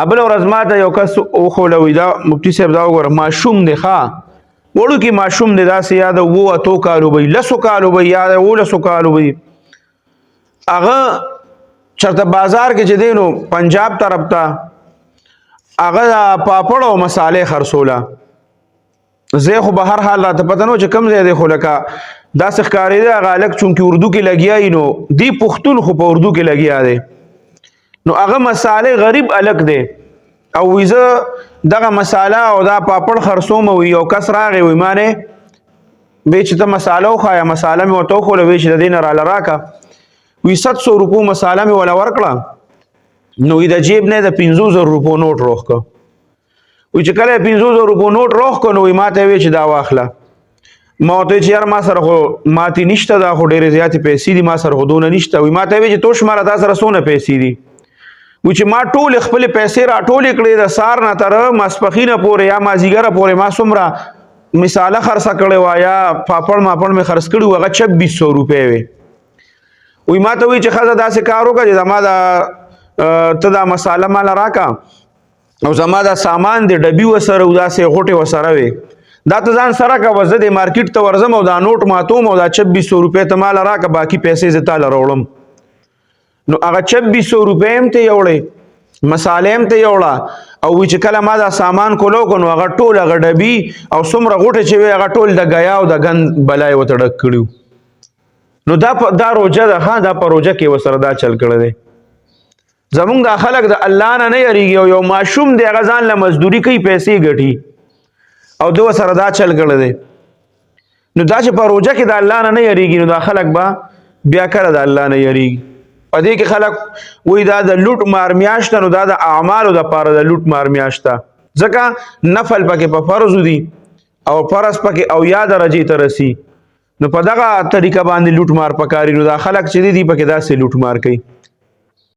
ابل ورځ ما ته یو کس وښولوي دا مفتي صاحب دا وګوره ماشوم دی ښه وړوکي ماشوم دی داسې یا د 7 کالو به وي 10 کالو به وي یا د 11 کالو به وي هغه چېرته بازار کې چې دی نو پنجاب طرف ته هغه پاپړ او مسالې خرڅوله زه خو به هر حال راته پته نه و چې کوم ځای دی خو لکه داسې ښکارېده هغه هلک چونکې اردو کې لګیا وي نو دی پښتون خو په اردو کې لګیا دی نو هغه مسالې غریب هلک دی او وی زه دغه مساله او دا پاپړ خرڅوم او یو کس راغی وی ما نه بیا چې ته مساله وښایه مساله مې ورته وښوله وی چې د دې نه راله راکړه وی 700 روپو مساله مې وله ورکړه نو وی د جیب نه د 500 روپو نوټ روغ کړه وی چې کله 500 روپو نوټ روغ کړه نو وی ما ته وی چې دا واخله ما ورته چې یار ما سره خو ماتې نشته دا خو ډېرې زیاتې پیسې دي ما سره خو دونه نشته وی ما ته وی چې تو شماره تا سره څونه پیسې دي وی چې ما ټولې خپلې پیسې راټولې کړې د سهار نه تر ماسپښینه پورې یا مازدیګره پورې ما څومره مساله خرڅه کړې وه یا پاپړ ماپړ مې خرڅ کړي وو هغه 2600 روپۍ وې وی ما ته وی چې ښځه داسې کار وکړه چې زما دا ته دا مساله ماله راکړه او زما دا سامان دی ډبي ورسره و داسې غوټې ورسره وې دا ته ځان سره کوه زه د مارکیټ ته ورځم او دا نوټ ماتوم او دا 2600 روپۍ ته ماله راکړه باقي پیسې زه تاله راوړم نو هغه 2600 روپۍ هم ته یوړې مسالې هم ته یوړه او وی چې کله ما دا سامان کولو کو نو هغه ټول هغه ډبي او څومره غوټې چې وې هغه ټول د ګیا او د ګند بلای ورته ډک کړي نو دا روژه ده ښه دا په روژه کې ورسره دا چل کړی دی زمونږ دا خلک د الله نه نه یریږي او یو ماشوم دی هغه ځان له مزدوري کوي پیسې ګټي او دو سره دا چل کړی دی نو دا چې په روژه کې د الله نه نه یریږي نو دا خلک به بیا کله د الله نه یریږي په دې کې خلک وایي دا د لوټ مار میاشت نو دا د اعمالو دپاره د لوټ مار میاشت ده ځکه نفل پکې په فرضو دي او فرض پکې او یا درجې ته رسي نو په دغه طریقه باندې لوټ مار پکاري نو دا خلک چې دي پکې داسې لوټ مار کوي